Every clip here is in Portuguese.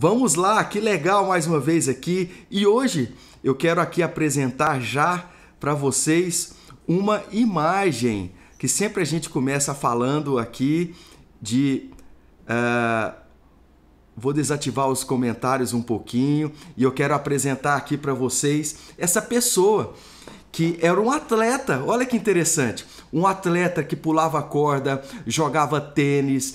Vamos lá, que legal mais uma vez aqui. E hoje eu quero aqui apresentar já para vocês uma imagem que sempre a gente começa falando aqui de... Vou desativar os comentários um pouquinho e eu quero apresentar aqui para vocês essa pessoa que era um atleta. Olha que interessante, um atleta que pulava corda, jogava tênis,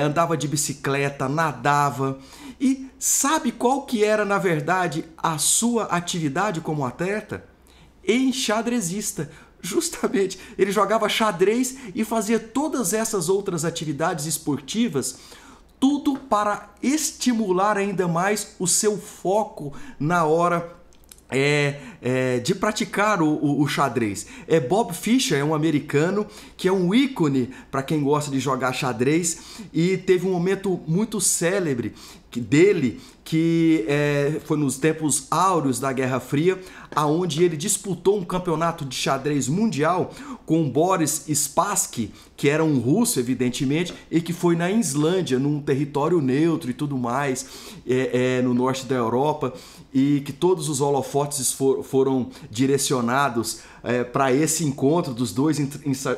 andava de bicicleta, nadava. E sabe qual que era, na verdade, a sua atividade como atleta? Enxadrezista. Justamente, ele jogava xadrez e fazia todas essas outras atividades esportivas, tudo para estimular ainda mais o seu foco na hora de praticar o xadrez. Bob Fischer é um americano que é um ícone para quem gosta de jogar xadrez e teve um momento muito célebre dele que foi nos tempos áureos da Guerra Fria, aonde ele disputou um campeonato de xadrez mundial com Boris Spassky, que era um russo, evidentemente, e que foi na Islândia, num território neutro e tudo mais, no norte da Europa, e que todos os holofotes foram direcionados para esse encontro dos dois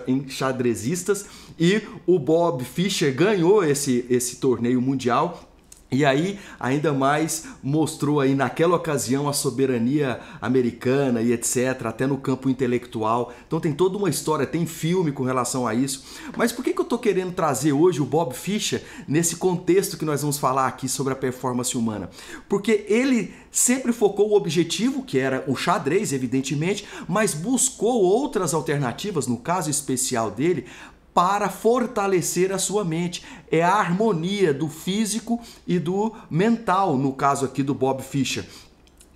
enxadrezistas, e o Bob Fischer ganhou esse torneio mundial. E aí, ainda mais, mostrou aí naquela ocasião a soberania americana e etc, até no campo intelectual. Então tem toda uma história, tem filme com relação a isso. Mas por que eu tô querendo trazer hoje o Bob Fischer nesse contexto que nós vamos falar aqui sobre a performance humana? Porque ele sempre focou o objetivo, que era o xadrez, evidentemente, mas buscou outras alternativas, no caso especial dele, para fortalecer a sua mente. É a harmonia do físico e do mental, no caso aqui do Bob Fischer.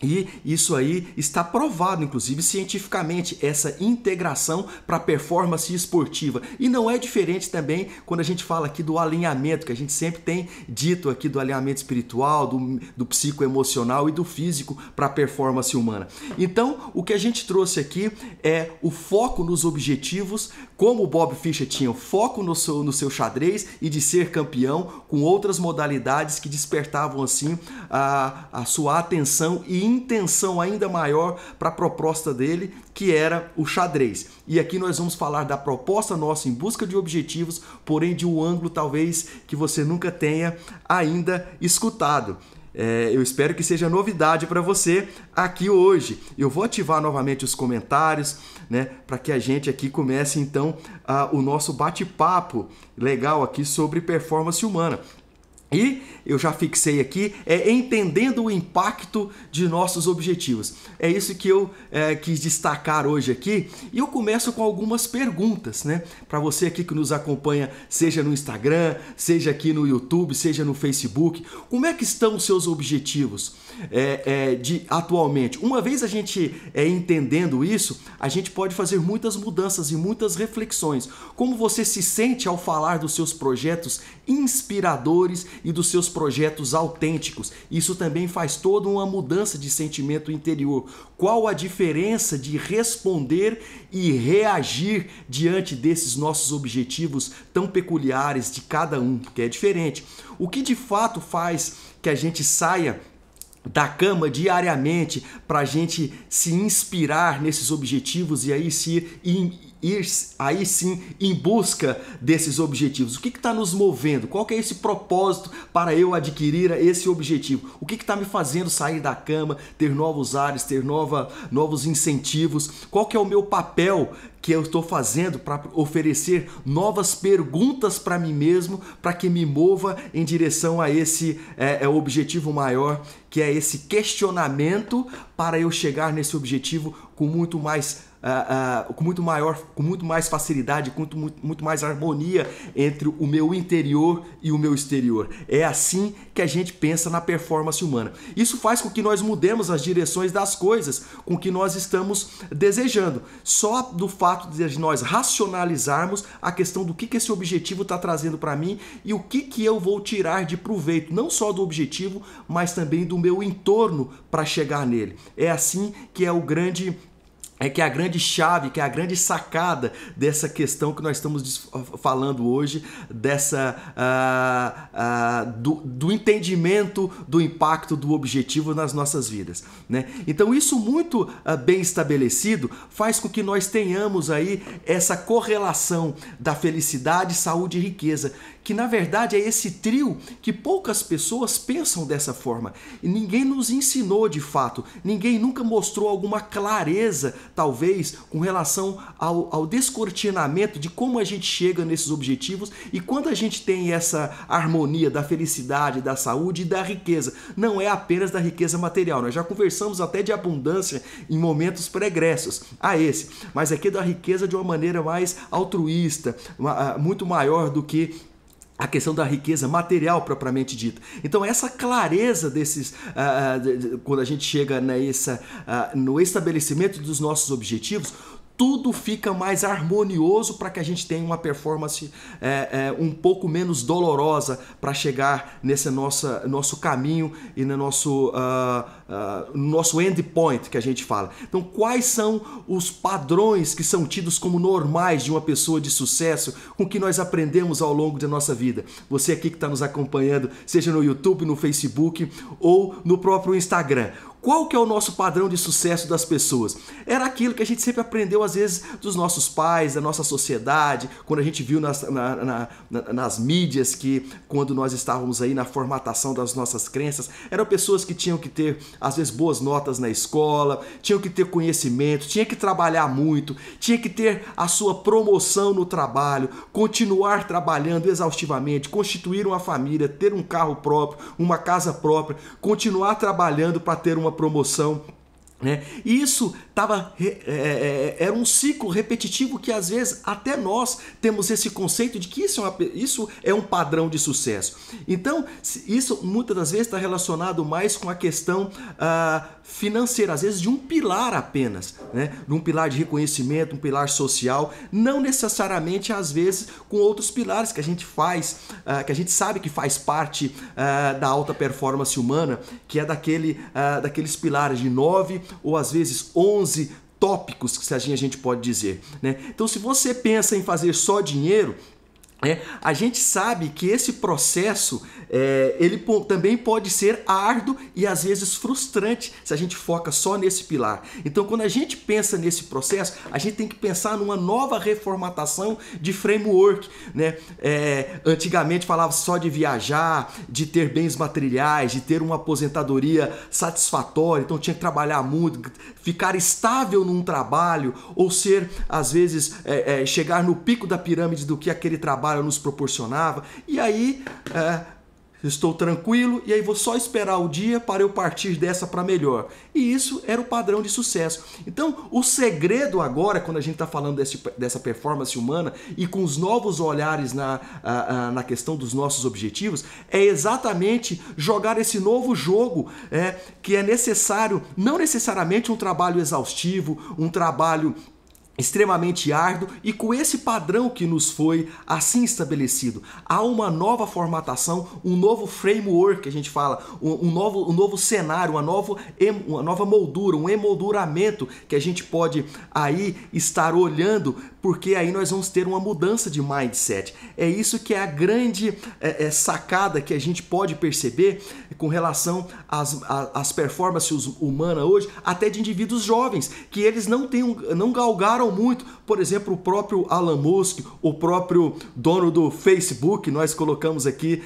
E isso aí está provado, inclusive, cientificamente, essa integração para a performance esportiva. E não é diferente também quando a gente fala aqui do alinhamento, que a gente sempre tem dito aqui do alinhamento espiritual, do psicoemocional e do físico para a performance humana. Então, o que a gente trouxe aqui é o foco nos objetivos, como o Bob Fischer tinha o foco no seu xadrez e de ser campeão, com outras modalidades que despertavam assim a sua atenção e intenção ainda maior para a proposta dele, que era o xadrez. E aqui nós vamos falar da proposta nossa em busca de objetivos, porém de um ângulo talvez que você nunca tenha ainda escutado. Eu espero que seja novidade para você aqui hoje. Eu vou ativar novamente os comentários, né, para que a gente aqui comece então o nosso bate-papo legal aqui sobre performance humana. E eu já fixei aqui, entendendo o impacto de nossos objetivos. É isso que eu quis destacar hoje aqui. E eu começo com algumas perguntas, né? Para você aqui que nos acompanha, seja no Instagram, seja aqui no YouTube, seja no Facebook. Como é que estão os seus objetivos atualmente? Uma vez a gente entendendo isso, a gente pode fazer muitas mudanças e muitas reflexões. Como você se sente ao falar dos seus projetos inspiradores e dos seus projetos autênticos? Isso também faz toda uma mudança de sentimento interior. Qual a diferença de responder e reagir diante desses nossos objetivos tão peculiares de cada um, que é diferente? O que de fato faz que a gente saia da cama diariamente para a gente se inspirar nesses objetivos e aí ir sim em busca desses objetivos? O que está nos movendo? Qual que é esse propósito para eu adquirir esse objetivo? O que está me fazendo sair da cama, ter novos ares, ter novos incentivos? Qual que é o meu papel que eu estou fazendo para oferecer novas perguntas para mim mesmo, para que me mova em direção a esse objetivo maior, que é esse questionamento para eu chegar nesse objetivo com muito mais com muito mais facilidade, com muito mais harmonia entre o meu interior e o meu exterior. É assim que a gente pensa na performance humana. Isso faz com que nós mudemos as direções das coisas com que nós estamos desejando. Só do fato de nós racionalizarmos a questão do que esse objetivo está trazendo para mim e o que eu vou tirar de proveito, não só do objetivo, mas também do meu entorno para chegar nele. É assim que é o grande é que a grande chave, que é a grande sacada dessa questão que nós estamos falando hoje, do entendimento do impacto do objetivo nas nossas vidas, né? Então isso muito bem estabelecido faz com que nós tenhamos aí essa correlação da felicidade, saúde e riqueza, que na verdade é esse trio que poucas pessoas pensam dessa forma. E ninguém nos ensinou de fato, ninguém nunca mostrou alguma clareza, talvez, com relação ao descortinamento de como a gente chega nesses objetivos e quando a gente tem essa harmonia da felicidade, da saúde e da riqueza. Não é apenas da riqueza material, nós já conversamos até de abundância em momentos pregressos a esse, mas aqui da riqueza de uma maneira mais altruísta, muito maior do que a questão da riqueza material propriamente dita. Então essa clareza desses, quando a gente chega no estabelecimento dos nossos objetivos, tudo fica mais harmonioso para que a gente tenha uma performance um pouco menos dolorosa para chegar nesse nosso caminho e no nosso endpoint que a gente fala. Então, quais são os padrões que são tidos como normais de uma pessoa de sucesso com que nós aprendemos ao longo da nossa vida? Você aqui que está nos acompanhando, seja no YouTube, no Facebook ou no próprio Instagram. Qual que é o nosso padrão de sucesso das pessoas? Era aquilo que a gente sempre aprendeu, às vezes, dos nossos pais, da nossa sociedade, quando a gente viu nas mídias que, quando nós estávamos aí na formatação das nossas crenças, eram pessoas que tinham que ter, às vezes, boas notas na escola, tinham que ter conhecimento, tinham que trabalhar muito, tinha que ter a sua promoção no trabalho, continuar trabalhando exaustivamente, constituir uma família, ter um carro próprio, uma casa própria, continuar trabalhando para ter uma promoção, né? E isso era um ciclo repetitivo que às vezes até nós temos esse conceito de que isso é um padrão de sucesso. Então isso muitas das vezes está relacionado mais com a questão financeira, às vezes de um pilar apenas, né? De um pilar de reconhecimento, um pilar social, não necessariamente às vezes com outros pilares que a gente que a gente sabe que faz parte da alta performance humana, que é daqueles pilares de 9 ou às vezes 11 tópicos que a gente pode dizer, né? Então, se você pensa em fazer só dinheiro, a gente sabe que esse processo ele também pode ser árduo e às vezes frustrante se a gente foca só nesse pilar. Então, quando a gente pensa nesse processo, a gente tem que pensar numa nova reformatação de framework, né? Antigamente falava só de viajar, de ter bens materiais, de ter uma aposentadoria satisfatória, então tinha que trabalhar muito, ficar estável num trabalho ou ser, às vezes, chegar no pico da pirâmide do que aquele trabalho nos proporcionava, e aí estou tranquilo e aí vou só esperar o dia para eu partir dessa para melhor. E isso era o padrão de sucesso. Então, o segredo agora, quando a gente está falando dessa performance humana e com os novos olhares na questão dos nossos objetivos, é exatamente jogar esse novo jogo que é necessário, não necessariamente um trabalho exaustivo, um trabalho extremamente árduo e com esse padrão que nos foi assim estabelecido. Há uma nova formatação, um novo framework que a gente fala, um novo cenário, uma nova moldura, um emolduramento que a gente pode aí estar olhando, porque aí nós vamos ter uma mudança de mindset. É isso que é a grande sacada que a gente pode perceber com relação às performances humanas hoje, até de indivíduos jovens, que eles não galgaram muito. Por exemplo, o próprio Elon Musk, o próprio dono do Facebook, nós colocamos aqui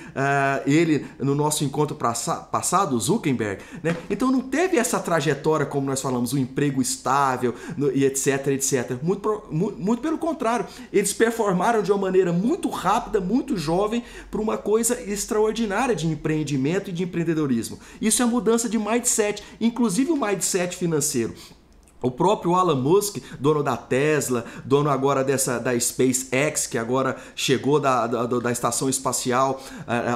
ele no nosso encontro passado, o Zuckerberg, né? Então não teve essa trajetória, como nós falamos, um emprego estável e etc, etc. Muito pelo contrário, eles performaram de uma maneira muito rápida, muito jovem, para uma coisa extraordinária de empreendimento e de empreendedorismo. Isso é mudança de mindset, inclusive o mindset financeiro. O próprio Elon Musk, dono da Tesla, dono agora da SpaceX, que agora chegou da estação espacial,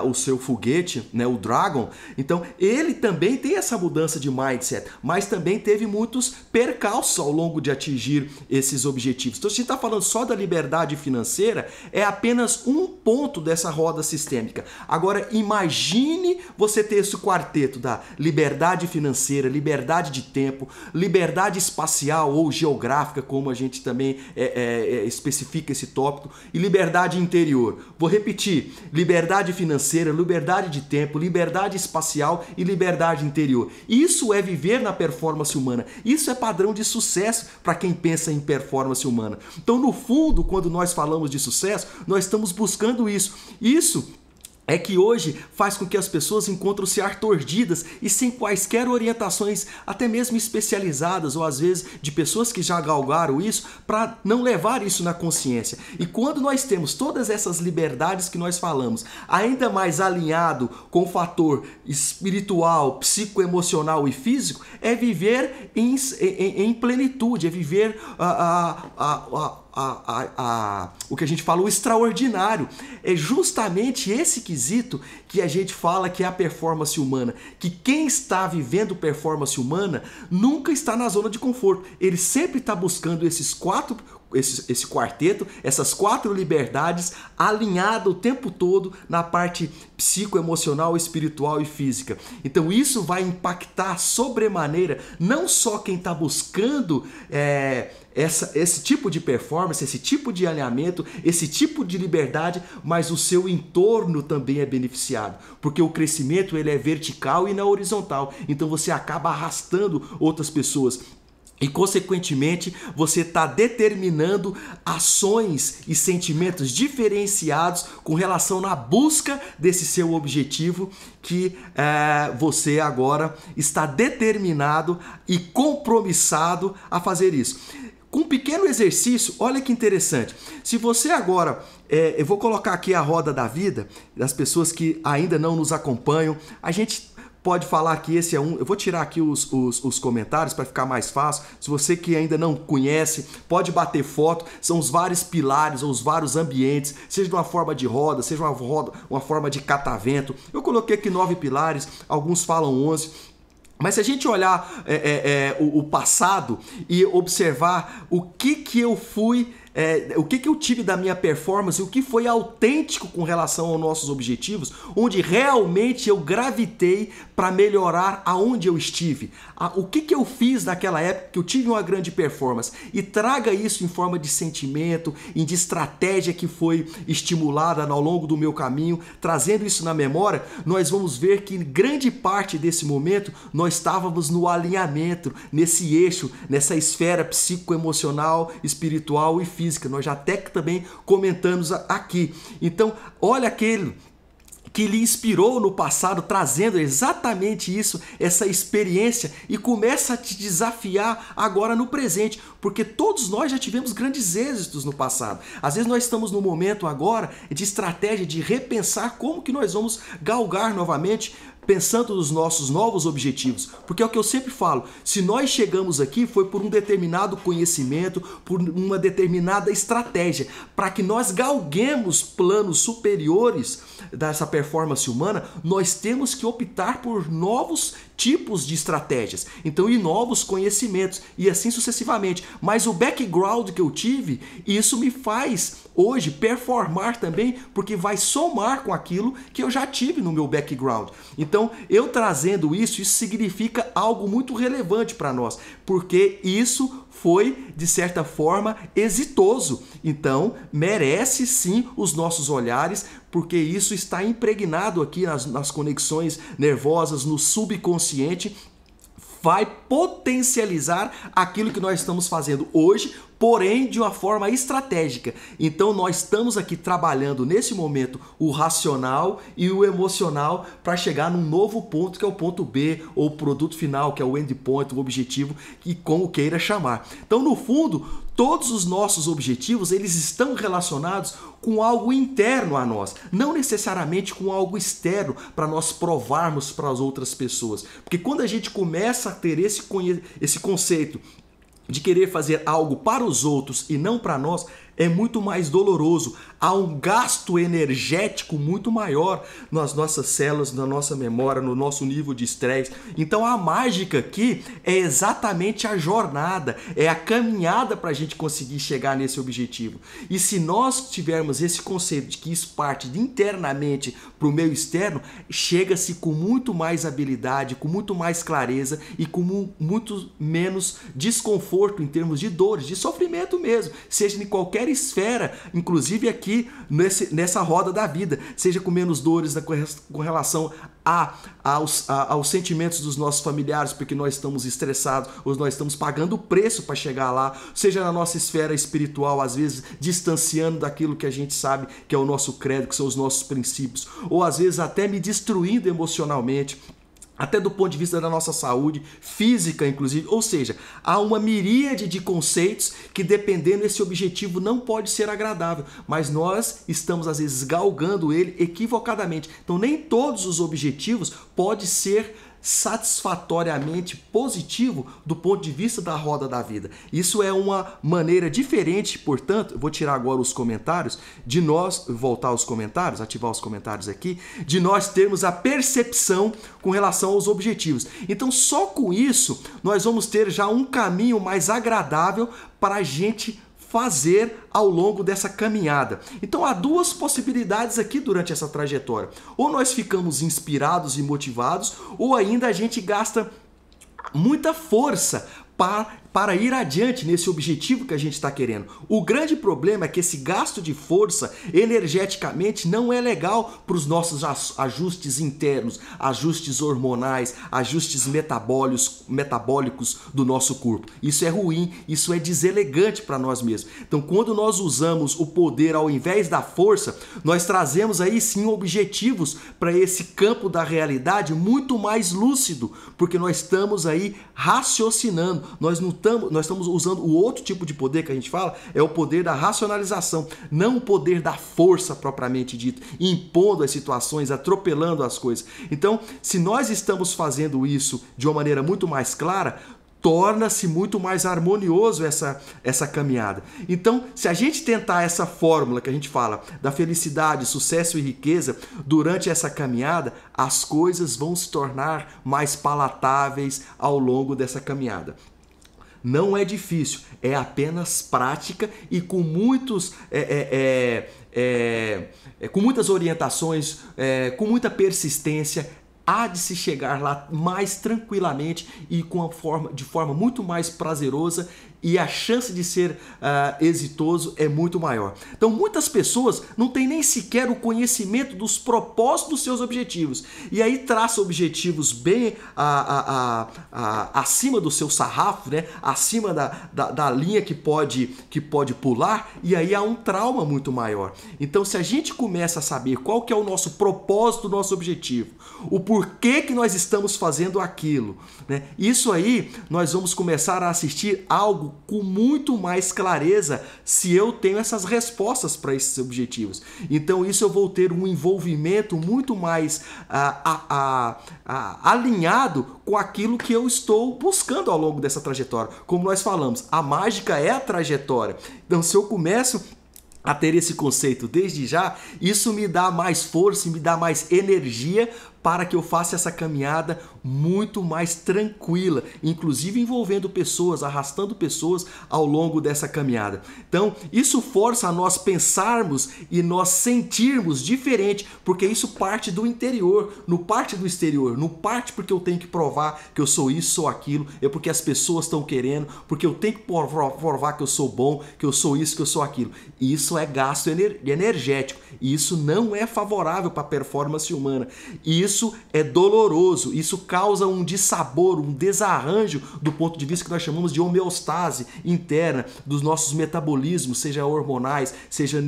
o seu foguete, né, o Dragon. Então, ele também tem essa mudança de mindset, mas também teve muitos percalços ao longo de atingir esses objetivos. Então, se a gente está falando só da liberdade financeira, é apenas um ponto dessa roda sistêmica. Agora, imagine você ter esse quarteto da liberdade financeira, liberdade de tempo, liberdade espacial, espacial ou geográfica, como a gente também especifica esse tópico, e liberdade interior. Vou repetir: liberdade financeira, liberdade de tempo, liberdade espacial e liberdade interior. Isso é viver na performance humana. Isso é padrão de sucesso para quem pensa em performance humana. Então, no fundo, quando nós falamos de sucesso, nós estamos buscando isso. Isso é que hoje faz com que as pessoas encontrem-se atordidas e sem quaisquer orientações, até mesmo especializadas, ou às vezes de pessoas que já galgaram isso, para não levar isso na consciência. E quando nós temos todas essas liberdades que nós falamos, ainda mais alinhado com o fator espiritual, psicoemocional e físico, é viver em plenitude, é viver o que a gente fala, o extraordinário. É justamente esse quesito que a gente fala que é a performance humana, que quem está vivendo performance humana nunca está na zona de conforto, ele sempre está buscando esse quarteto, essas 4 liberdades alinhado o tempo todo na parte psicoemocional, espiritual e física. Então isso vai impactar sobremaneira não só quem está buscando esse tipo de performance, esse tipo de alinhamento, esse tipo de liberdade, mas o seu entorno também é beneficiado, porque o crescimento ele é vertical e não horizontal, então você acaba arrastando outras pessoas. E, consequentemente, você está determinando ações e sentimentos diferenciados com relação na busca desse seu objetivo que você agora está determinado e compromissado a fazer isso. Com um pequeno exercício, olha que interessante. Se você agora, eu vou colocar aqui a roda da vida, das pessoas que ainda não nos acompanham, a gente pode falar que esse é eu vou tirar aqui os comentários para ficar mais fácil. Se você que ainda não conhece, pode bater foto. São os vários pilares ou os vários ambientes, seja de uma forma de roda, seja uma forma de catavento. Eu coloquei aqui 9 pilares, alguns falam 11. Mas se a gente olhar o passado e observar o que eu fui, o que eu tive da minha performance, o que foi autêntico com relação aos nossos objetivos, onde realmente eu gravitei para melhorar aonde eu estive. O que eu fiz naquela época que eu tive uma grande performance, e traga isso em forma de sentimento, de estratégia que foi estimulada ao longo do meu caminho, trazendo isso na memória, nós vamos ver que em grande parte desse momento nós estávamos no alinhamento, nesse eixo, nessa esfera psicoemocional, espiritual e física. Nós já até também comentamos aqui. Então, olha aquele que lhe inspirou no passado, trazendo exatamente isso, essa experiência, e começa a te desafiar agora no presente, porque todos nós já tivemos grandes êxitos no passado. Às vezes nós estamos no momento agora de estratégia, de repensar como que nós vamos galgar novamente, pensando nos nossos novos objetivos, porque é o que eu sempre falo, se nós chegamos aqui foi por um determinado conhecimento, por uma determinada estratégia, para que nós galguemos planos superiores dessa performance humana, nós temos que optar por novos tipos de estratégias, então, e novos conhecimentos, e assim sucessivamente. Mas o background que eu tive, isso me faz hoje performar também, porque vai somar com aquilo que eu já tive no meu background. Então, eu trazendo isso significa algo muito relevante para nós, porque isso foi, de certa forma, exitoso. Então, merece sim os nossos olhares, porque isso está impregnado aqui nas conexões nervosas, no subconsciente, vai potencializar aquilo que nós estamos fazendo hoje, porém de uma forma estratégica. Então nós estamos aqui trabalhando nesse momento o racional e o emocional para chegar num novo ponto, que é o ponto B, ou o produto final, que é o endpoint, o objetivo, que como queira chamar. Então, no fundo, todos os nossos objetivos, eles estão relacionados com algo interno a nós, não necessariamente com algo externo para nós provarmos para as outras pessoas. Porque quando a gente começa a ter esse conceito de querer fazer algo para os outros e não para nós, é muito mais doloroso. Há um gasto energético muito maior nas nossas células, na nossa memória, no nosso nível de estresse. Então a mágica aqui é exatamente a jornada, é a caminhada para a gente conseguir chegar nesse objetivo. E se nós tivermos esse conceito de que isso parte de internamente para o meio externo, chega-se com muito mais habilidade, com muito mais clareza e com muito menos desconforto em termos de dores, de sofrimento mesmo, seja em qualquer esfera, inclusive aqui nessa roda da vida, seja com menos dores com relação aos sentimentos dos nossos familiares, porque nós estamos estressados, ou nós estamos pagando o preço para chegar lá, seja na nossa esfera espiritual, às vezes distanciando daquilo que a gente sabe que é o nosso credo, que são os nossos princípios, ou às vezes até me destruindo emocionalmente, até do ponto de vista da nossa saúde física, inclusive. Ou seja, há uma miríade de conceitos que, dependendo desse objetivo, não pode ser agradável, mas nós estamos, às vezes, galgando ele equivocadamente. Então, nem todos os objetivos podem ser satisfatoriamente positivo do ponto de vista da roda da vida. Isso é uma maneira diferente, portanto, eu vou tirar agora os comentários, de nós, voltar aos comentários, ativar os comentários aqui, de nós termos a percepção com relação aos objetivos. Então, só com isso, nós vamos ter já um caminho mais agradável para a gente fazer ao longo dessa caminhada. Então há duas possibilidades aqui durante essa trajetória. Ou nós ficamos inspirados e motivados, ou ainda a gente gasta muita força para ir adiante nesse objetivo que a gente está querendo. O grande problema é que esse gasto de força energeticamente não é legal para os nossos ajustes internos, ajustes hormonais, ajustes metabólicos do nosso corpo. Isso é ruim, isso é deselegante para nós mesmos. Então, quando nós usamos o poder ao invés da força, nós trazemos aí sim objetivos para esse campo da realidade muito mais lúcido, porque nós estamos aí raciocinando. Nós estamos usando o outro tipo de poder que a gente fala, é o poder da racionalização, não o poder da força propriamente dito, impondo as situações, atropelando as coisas. Então, se nós estamos fazendo isso de uma maneira muito mais clara, torna-se muito mais harmonioso essa caminhada. Então, se a gente tentar essa fórmula que a gente fala da felicidade, sucesso e riqueza durante essa caminhada, as coisas vão se tornar mais palatáveis ao longo dessa caminhada. Não é difícil, é apenas prática e com muitas orientações, com muita persistência, há de se chegar lá mais tranquilamente e de forma muito mais prazerosa, e a chance de ser exitoso é muito maior. Então, muitas pessoas não têm nem sequer o conhecimento dos propósitos dos seus objetivos. E aí traça objetivos bem acima do seu sarrafo, né? Acima da linha que pode pular, e aí há um trauma muito maior. Então, se a gente começa a saber qual que é o nosso propósito, o nosso objetivo, o porquê que nós estamos fazendo aquilo, né? Isso aí, nós vamos começar a assistir algo com muito mais clareza se eu tenho essas respostas para esses objetivos. Então isso eu vou ter um envolvimento muito mais alinhado com aquilo que eu estou buscando ao longo dessa trajetória. Como nós falamos, a mágica é a trajetória. Então se eu começo a ter esse conceito desde já, isso me dá mais força e me dá mais energia para que eu faça essa caminhada muito mais tranquila, inclusive envolvendo pessoas, arrastando pessoas ao longo dessa caminhada. Então, isso força a nós pensarmos e nós sentirmos diferente, porque isso parte do interior, não parte do exterior, não parte porque eu tenho que provar que eu sou isso, sou aquilo, é porque as pessoas estão querendo, porque eu tenho que provar que eu sou bom, que eu sou isso, que eu sou aquilo. Isso é gasto energético, e isso não é favorável para a performance humana. Isso é doloroso, isso causa um dissabor, um desarranjo do ponto de vista que nós chamamos de homeostase interna dos nossos metabolismos, seja hormonais, seja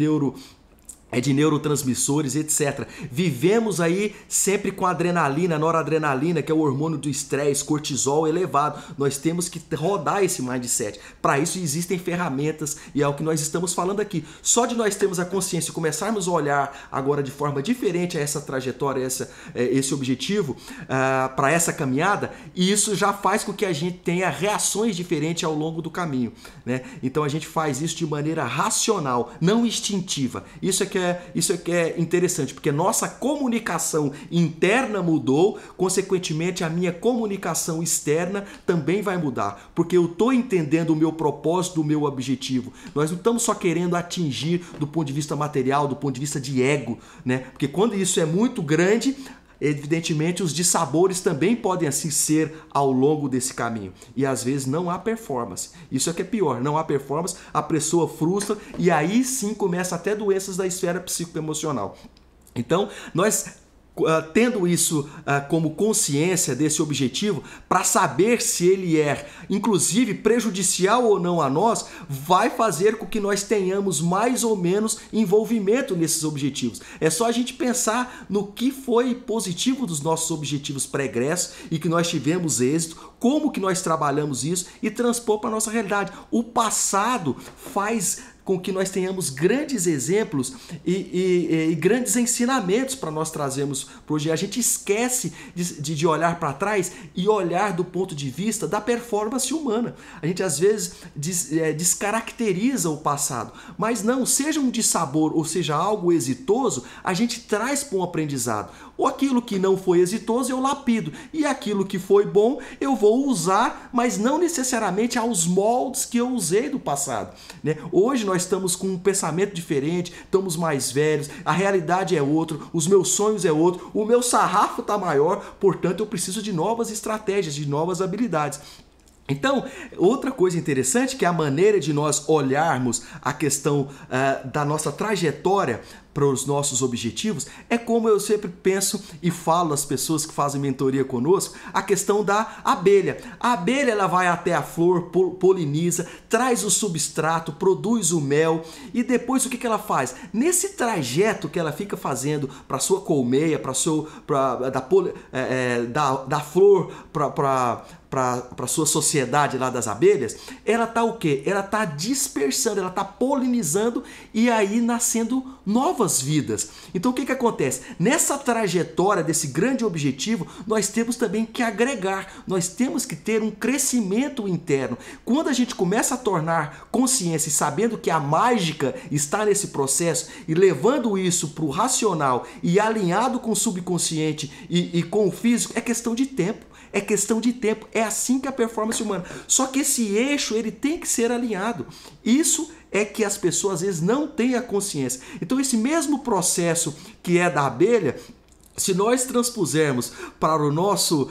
de neurotransmissores, etc. Vivemos aí sempre com adrenalina, noradrenalina, que é o hormônio do estresse, cortisol elevado. Nós temos que rodar esse mindset. Para isso existem ferramentas e é o que nós estamos falando aqui. Só de nós termos a consciência e começarmos a olhar agora de forma diferente a essa trajetória, esse objetivo, para essa caminhada, e isso já faz com que a gente tenha reações diferentes ao longo do caminho, né? Então a gente faz isso de maneira racional, não instintiva. Isso é que é interessante, porque nossa comunicação interna mudou, consequentemente a minha comunicação externa também vai mudar, porque eu estou entendendo o meu propósito, o meu objetivo. Nós não estamos só querendo atingir do ponto de vista material, do ponto de vista de ego, né? Porque quando isso é muito grande, evidentemente os dissabores também podem assim ser ao longo desse caminho. E às vezes não há performance. Isso é que é pior, não há performance, a pessoa frustra e aí sim começa até doenças da esfera psicoemocional. Então, nós tendo isso como consciência desse objetivo, para saber se ele é, inclusive, prejudicial ou não a nós, vai fazer com que nós tenhamos mais ou menos envolvimento nesses objetivos. É só a gente pensar no que foi positivo dos nossos objetivos pregressos e que nós tivemos êxito, como que nós trabalhamos isso e transpor para a nossa realidade. O passado faz com que nós tenhamos grandes exemplos e grandes ensinamentos para nós trazermos para hoje. A gente esquece de olhar para trás e olhar do ponto de vista da performance humana. A gente às vezes descaracteriza o passado, mas não, seja um dissabor ou seja algo exitoso, a gente traz para um aprendizado. Ou aquilo que não foi exitoso eu lapido, e aquilo que foi bom eu vou usar, mas não necessariamente aos moldes que eu usei do passado, né? Hoje nós estamos com um pensamento diferente, estamos mais velhos, a realidade é outra, os meus sonhos é outro, o meu sarrafo está maior, portanto eu preciso de novas estratégias, de novas habilidades. Então, outra coisa interessante que é a maneira de nós olharmos a questão da nossa trajetória para os nossos objetivos é como eu sempre penso e falo às pessoas que fazem mentoria conosco, a questão da abelha. A abelha ela vai até a flor, poliniza, traz o substrato, produz o mel e depois o que ela faz? Nesse trajeto que ela fica fazendo para sua colmeia, da flor para a sua sociedade lá das abelhas, ela está o quê? Ela está dispersando, ela está polinizando e aí nascendo novas vidas. Então o que acontece? Nessa trajetória desse grande objetivo, nós temos também que agregar, nós temos que ter um crescimento interno. Quando a gente começa a tornar consciência e sabendo que a mágica está nesse processo e levando isso para o racional e alinhado com o subconsciente e com o físico, é questão de tempo. É questão de tempo, é assim que a performance humana. Só que esse eixo ele tem que ser alinhado. Isso é que as pessoas às vezes não têm a consciência. Então esse mesmo processo que é da abelha, se nós transpusermos para o nosso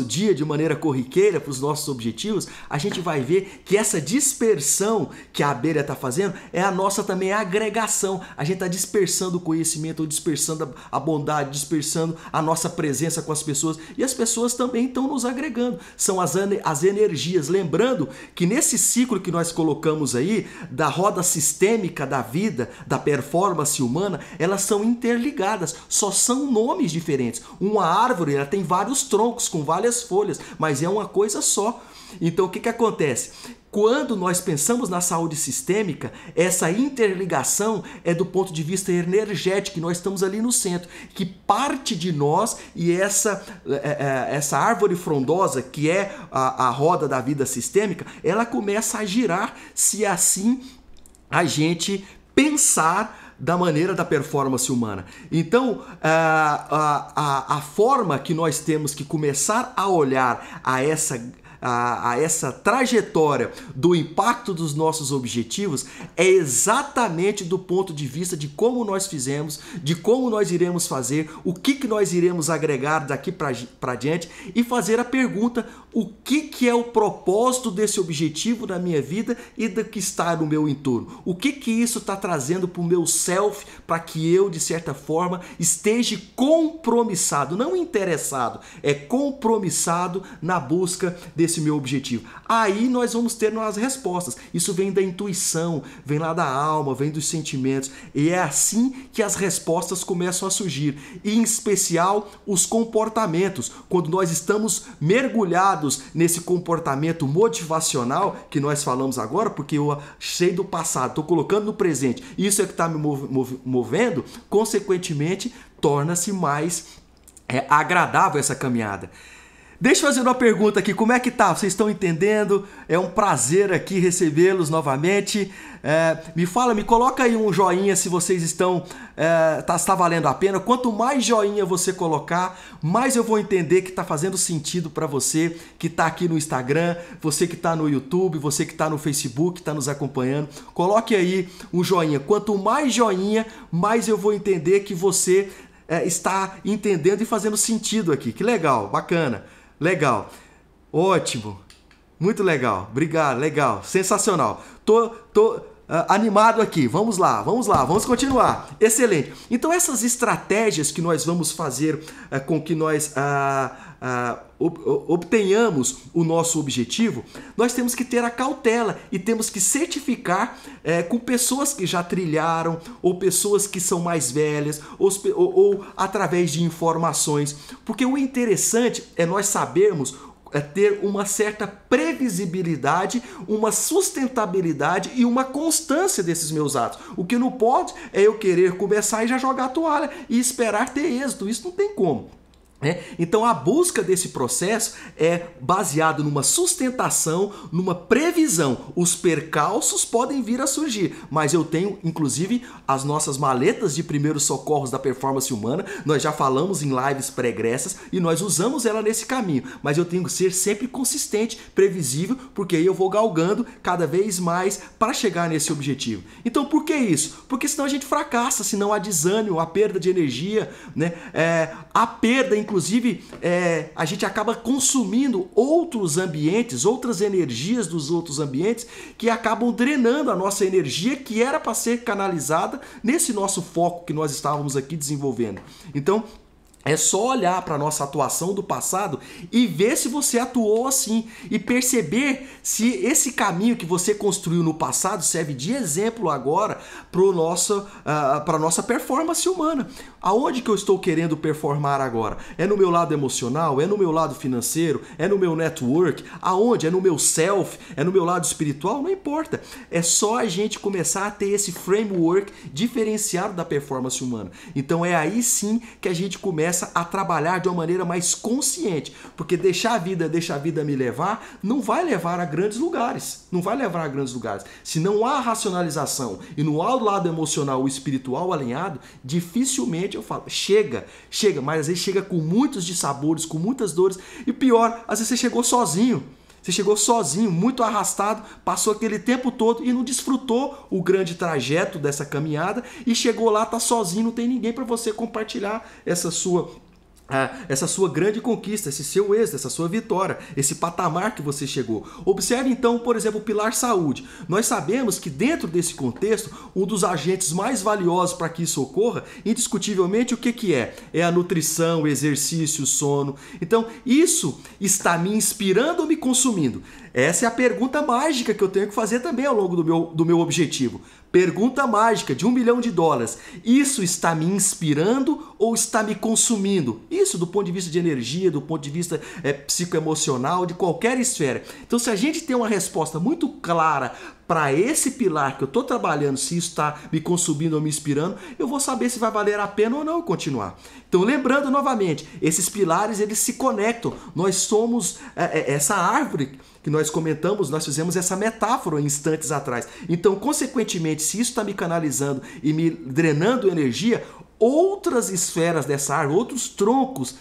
dia de maneira corriqueira, para os nossos objetivos, a gente vai ver que essa dispersão que a abelha está fazendo é a nossa também agregação. A gente está dispersando o conhecimento, ou dispersando a bondade, dispersando a nossa presença com as pessoas. E as pessoas também estão nos agregando. São as energias. Lembrando que nesse ciclo que nós colocamos aí, da roda sistêmica da vida, da performance humana, elas são interligadas. Só são nomes diferentes. Uma árvore ela tem vários troncos com várias folhas, mas é uma coisa só. Então o que acontece? Quando nós pensamos na saúde sistêmica, essa interligação é do ponto de vista energético, nós estamos ali no centro, que parte de nós e essa árvore frondosa, que é a roda da vida sistêmica, ela começa a girar se assim a gente pensar da maneira da performance humana. Então, a forma que nós temos que começar a olhar a essa trajetória do impacto dos nossos objetivos é exatamente do ponto de vista de como nós fizemos, de como nós iremos fazer, o que nós iremos agregar daqui para diante e fazer a pergunta: o que é o propósito desse objetivo na minha vida e do que está no meu entorno? O que isso está trazendo para o meu self, para que eu, de certa forma, esteja compromissado, não interessado, é compromissado na busca desse desse meu objetivo? Aí nós vamos ter as respostas. Isso vem da intuição, vem lá da alma, vem dos sentimentos. E é assim que as respostas começam a surgir. E em especial os comportamentos. Quando nós estamos mergulhados nesse comportamento motivacional que nós falamos agora, porque eu sei do passado, estou colocando no presente, isso é que está me movendo, consequentemente torna-se mais agradável essa caminhada. Deixa eu fazer uma pergunta aqui, como é que tá? Vocês estão entendendo? É um prazer aqui recebê-los novamente. Me coloca aí um joinha se vocês estão, está valendo a pena. Quanto mais joinha você colocar, mais eu vou entender que está fazendo sentido para você que está aqui no Instagram, você que está no YouTube, você que está no Facebook, está nos acompanhando. Coloque aí um joinha. Quanto mais joinha, mais eu vou entender que você está entendendo e fazendo sentido aqui. Que legal, bacana. Legal, ótimo, muito legal, obrigado, legal, sensacional. Tô animado aqui, vamos lá, vamos continuar. Excelente. Então essas estratégias que nós vamos fazer com que nós obtenhamos o nosso objetivo, nós temos que ter a cautela e temos que certificar com pessoas que já trilharam ou pessoas que são mais velhas ou através de informações, porque o interessante é nós sabermos ter uma certa previsibilidade, uma sustentabilidade e uma constância desses meus atos. O que não pode é eu querer começar e já jogar a toalha e esperar ter êxito. Isso não tem como. Então a busca desse processo é baseado numa sustentação, numa previsão. Os percalços podem vir a surgir, mas eu tenho inclusive as nossas maletas de primeiros socorros da performance humana. Nós já falamos em lives pregressas e nós usamos ela nesse caminho, mas eu tenho que ser sempre consistente, previsível, porque aí eu vou galgando cada vez mais para chegar nesse objetivo. Então por que isso? Porque senão a gente fracassa, senão há desânimo, há perda de energia, né? A perda inclusive, a gente acaba consumindo outros ambientes, outras energias dos outros ambientes que acabam drenando a nossa energia que era para ser canalizada nesse nosso foco que nós estávamos aqui desenvolvendo. Então, é só olhar para a nossa atuação do passado e ver se você atuou assim e perceber se esse caminho que você construiu no passado serve de exemplo agora para a nossa performance humana. Aonde que eu estou querendo performar agora? É no meu lado emocional? É no meu lado financeiro? É no meu network? Aonde? É no meu self? É no meu lado espiritual? Não importa. É só a gente começar a ter esse framework diferenciado da performance humana. Então é aí sim que a gente começa a trabalhar de uma maneira mais consciente, porque deixar a vida me levar não vai levar a grandes lugares, não vai levar a grandes lugares. Se não há racionalização e não há o lado emocional ou espiritual alinhado, dificilmente eu falo, chega, mas às vezes chega com muitos dissabores, com muitas dores e pior, às vezes você chegou sozinho. Você chegou sozinho, muito arrastado, passou aquele tempo todo e não desfrutou o grande trajeto dessa caminhada e chegou lá, tá sozinho, não tem ninguém para você compartilhar essa sua grande conquista, esse seu êxito, essa sua vitória, esse patamar que você chegou. Observe então, por exemplo, o pilar saúde. Nós sabemos que dentro desse contexto, um dos agentes mais valiosos para que isso ocorra, indiscutivelmente, o que é? É a nutrição, o exercício, o sono. Então, isso está me inspirando ou me consumindo? Essa é a pergunta mágica que eu tenho que fazer também ao longo do meu objetivo. Pergunta mágica de $1 milhão. Isso está me inspirando ou está me consumindo? Isso do ponto de vista de energia, do ponto de vista psicoemocional, de qualquer esfera. Então, se a gente tem uma resposta muito clara para esse pilar que eu estou trabalhando, se isso está me consumindo ou me inspirando, eu vou saber se vai valer a pena ou não continuar. Então, lembrando novamente, esses pilares eles se conectam. Nós somos essa árvore que nós comentamos, nós fizemos essa metáfora instantes atrás. Então, consequentemente, se isso está me canalizando e me drenando energia, outras esferas dessa árvore, outros troncos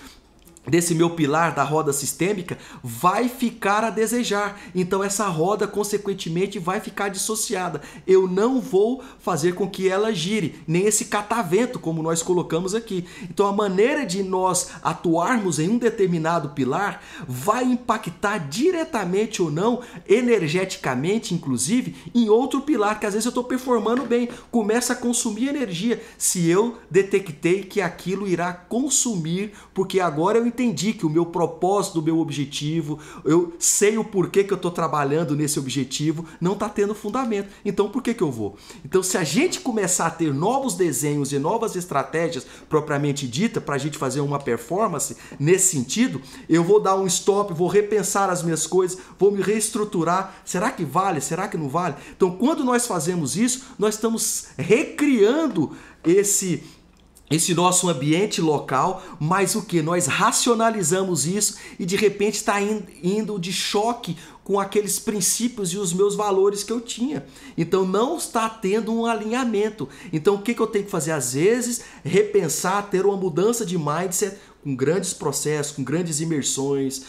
desse meu pilar da roda sistêmica vai ficar a desejar. Então essa roda consequentemente vai ficar dissociada. Eu não vou fazer com que ela gire, nem esse catavento como nós colocamos aqui. Então a maneira de nós atuarmos em um determinado pilar vai impactar diretamente ou não, energeticamente inclusive, em outro pilar que às vezes eu estou performando bem, começa a consumir energia. Se eu detectei que aquilo irá consumir, porque agora eu entendi que o meu propósito, o meu objetivo, eu sei o porquê que eu estou trabalhando nesse objetivo, não está tendo fundamento. Então por que eu vou? Então se a gente começar a ter novos desenhos e novas estratégias propriamente dita para a gente fazer uma performance nesse sentido, eu vou dar um stop, vou repensar as minhas coisas, vou me reestruturar. Será que vale? Será que não vale? Então quando nós fazemos isso, nós estamos recriando esse nosso ambiente local, mas o que? Nós racionalizamos isso e de repente está indo de choque com aqueles princípios e os meus valores que eu tinha. Então não está tendo um alinhamento. Então o que eu tenho que fazer? Às vezes, repensar, ter uma mudança de mindset com grandes processos, com grandes imersões,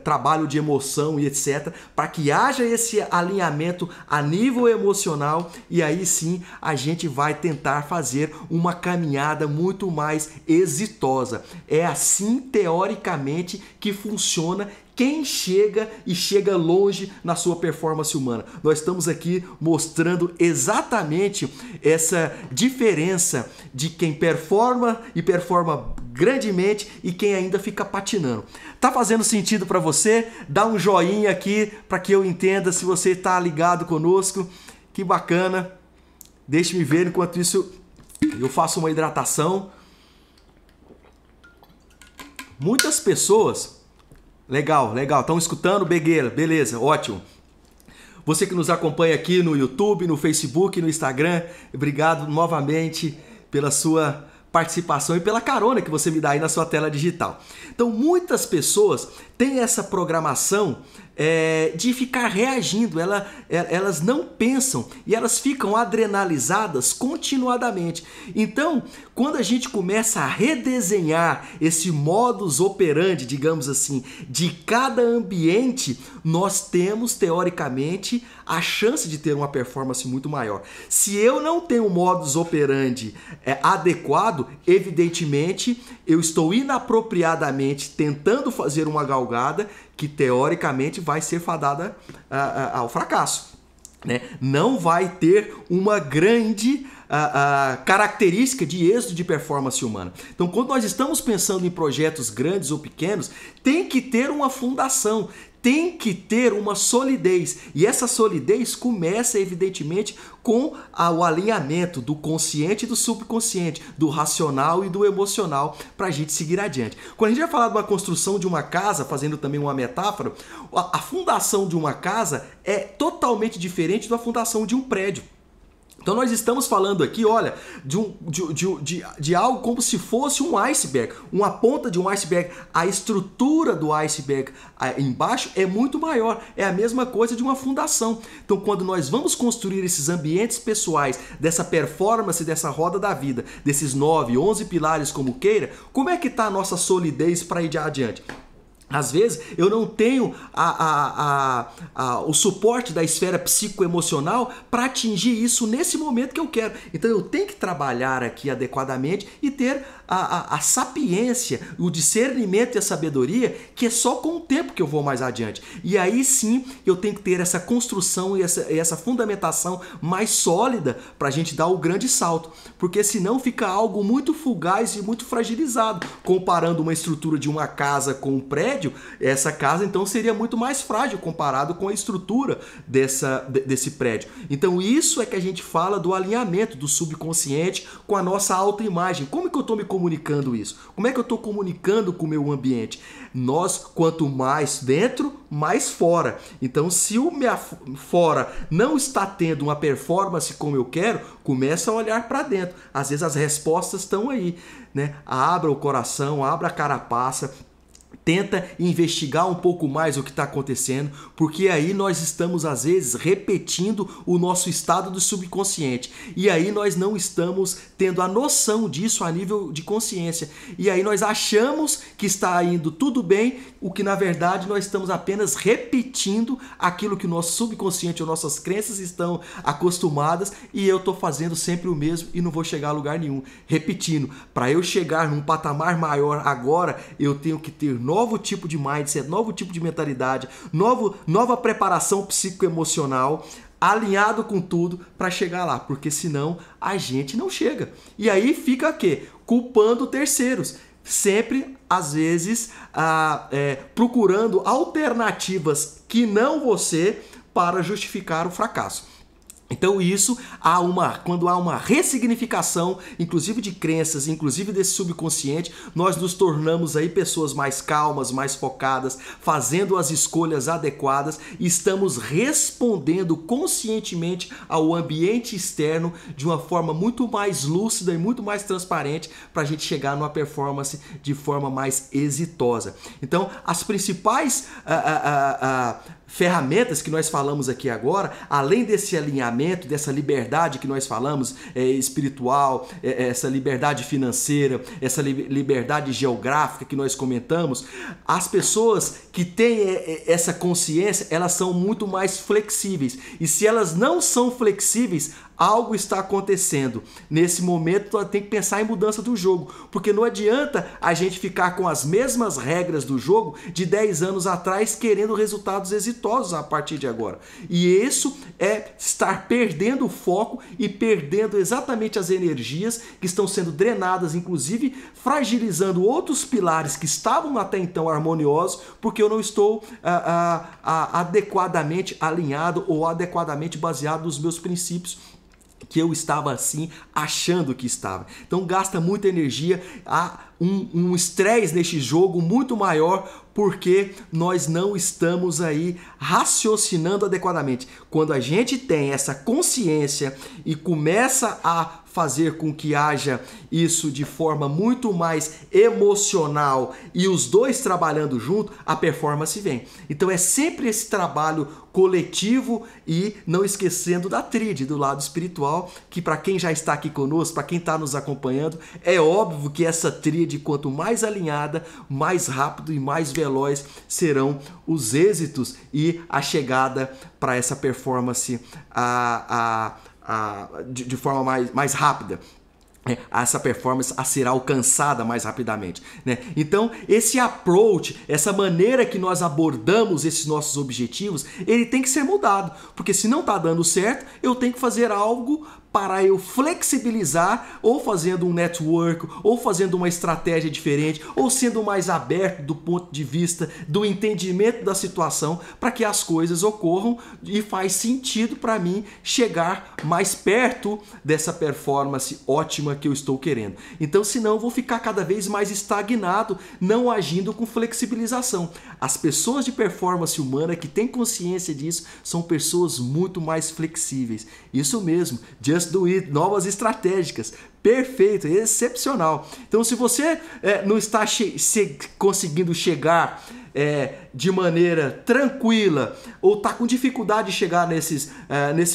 trabalho de emoção e etc, para que haja esse alinhamento a nível emocional e aí sim a gente vai tentar fazer uma caminhada muito mais exitosa. É assim, teoricamente, que funciona quem chega e chega longe na sua performance humana. Nós estamos aqui mostrando exatamente essa diferença de quem performa e performa grandemente e quem ainda fica patinando. Tá fazendo sentido para você? Dá um joinha aqui para que eu entenda se você está ligado conosco. Que bacana. Deixe-me ver, enquanto isso eu faço uma hidratação. Muitas pessoas... Legal. Estão escutando? Begueira, beleza, ótimo. Você que nos acompanha aqui no YouTube, no Facebook, no Instagram, obrigado novamente pela sua participação e pela carona que você me dá aí na sua tela digital. Então, muitas pessoas têm essa programação de ficar reagindo, elas não pensam e elas ficam adrenalizadas continuadamente. Então, quando a gente começa a redesenhar esse modus operandi, digamos assim, de cada ambiente, nós temos, teoricamente, a chance de ter uma performance muito maior. Se eu não tenho um modus operandi adequado, evidentemente, eu estou inapropriadamente tentando fazer uma galgada que teoricamente vai ser fadada ao fracasso, né? Não vai ter uma grande característica de êxito de performance humana. Então, quando nós estamos pensando em projetos grandes ou pequenos, tem que ter uma fundação, tem que ter uma solidez. E essa solidez começa, evidentemente, com o alinhamento do consciente e do subconsciente, do racional e do emocional, para a gente seguir adiante. Quando a gente vai falar de uma construção de uma casa, fazendo também uma metáfora, a fundação de uma casa é totalmente diferente da fundação de um prédio. Então nós estamos falando aqui, olha, de algo como se fosse um iceberg, uma ponta de um iceberg. A estrutura do iceberg embaixo é muito maior, é a mesma coisa de uma fundação. Então quando nós vamos construir esses ambientes pessoais, dessa performance, dessa roda da vida, desses 9, 11 pilares como queira, como é que está a nossa solidez para ir adiante? Às vezes eu não tenho o suporte da esfera psicoemocional para atingir isso nesse momento que eu quero. Então eu tenho que trabalhar aqui adequadamente e ter a sapiência, o discernimento e a sabedoria, que é só com o tempo que eu vou mais adiante. E aí sim eu tenho que ter essa construção e essa fundamentação mais sólida para a gente dar o grande salto. Porque senão fica algo muito fugaz e muito fragilizado. Comparando uma estrutura de uma casa com um prédio, essa casa então seria muito mais frágil comparado com a estrutura desse prédio. Então isso é que a gente fala do alinhamento do subconsciente com a nossa autoimagem. Como que eu estou me comunicando isso? Como é que eu estou comunicando com o meu ambiente? Nós, quanto mais dentro, mais fora. Então, se o meu fora não está tendo uma performance como eu quero, começa a olhar para dentro. Às vezes as respostas estão aí, né? Abra o coração, abra a carapaça, tenta investigar um pouco mais o que está acontecendo, porque aí nós estamos, às vezes, repetindo o nosso estado do subconsciente. E aí nós não estamos tendo a noção disso a nível de consciência. E aí nós achamos que está indo tudo bem, o que na verdade nós estamos apenas repetindo aquilo que o nosso subconsciente ou nossas crenças estão acostumadas, e eu estou fazendo sempre o mesmo e não vou chegar a lugar nenhum. Repetindo, para eu chegar num patamar maior agora, eu tenho que ter novo tipo de mindset, novo tipo de mentalidade, nova preparação psicoemocional, alinhado com tudo para chegar lá, porque senão a gente não chega. E aí fica o quê? Culpando terceiros. sempre, às vezes, procurando alternativas que não você para justificar o fracasso. Então isso, quando há uma ressignificação, inclusive de crenças, inclusive desse subconsciente, nós nos tornamos aí pessoas mais calmas, mais focadas, fazendo as escolhas adequadas e estamos respondendo conscientemente ao ambiente externo de uma forma muito mais lúcida e muito mais transparente para a gente chegar numa performance de forma mais exitosa. Então, as principais ferramentas que nós falamos aqui agora, além desse alinhamento, dessa liberdade que nós falamos, espiritual, essa liberdade financeira, essa liberdade geográfica que nós comentamos, as pessoas que têm essa consciência, elas são muito mais flexíveis. E se elas não são flexíveis, algo está acontecendo. Nesse momento, tem que pensar em mudança do jogo, porque não adianta a gente ficar com as mesmas regras do jogo de 10 anos atrás, querendo resultados exitosos a partir de agora. E isso é estar perdendo o foco e perdendo exatamente as energias que estão sendo drenadas, inclusive fragilizando outros pilares que estavam até então harmoniosos, porque eu não estou adequadamente alinhado ou adequadamente baseado nos meus princípios, que eu estava assim achando que estava. Então gasta muita energia, há um estresse neste jogo muito maior, porque nós não estamos aí raciocinando adequadamente. Quando a gente tem essa consciência e começa a fazer com que haja isso de forma muito mais emocional e os dois trabalhando junto, a performance vem. Então é sempre esse trabalho coletivo e não esquecendo da tríade, do lado espiritual, que para quem já está aqui conosco, para quem está nos acompanhando, é óbvio que essa tríade, quanto mais alinhada, mais rápido e mais veloz serão os êxitos e a chegada para essa performance de forma mais rápida. Essa performance a ser alcançada mais rapidamente, né? Então, esse approach, essa maneira que nós abordamos esses nossos objetivos, ele tem que ser mudado, porque se não está dando certo, eu tenho que fazer algo para eu flexibilizar, ou fazendo um network, ou fazendo uma estratégia diferente, ou sendo mais aberto do ponto de vista do entendimento da situação, para que as coisas ocorram e faz sentido para mim chegar mais perto dessa performance ótima que eu estou querendo. Então, senão eu vou ficar cada vez mais estagnado, não agindo com flexibilização. As pessoas de performance humana que têm consciência disso são pessoas muito mais flexíveis. Isso mesmo, just do it, novas estratégicas. Perfeito, excepcional. Então, se você não está conseguindo chegar de maneira tranquila ou está com dificuldade de chegar nesses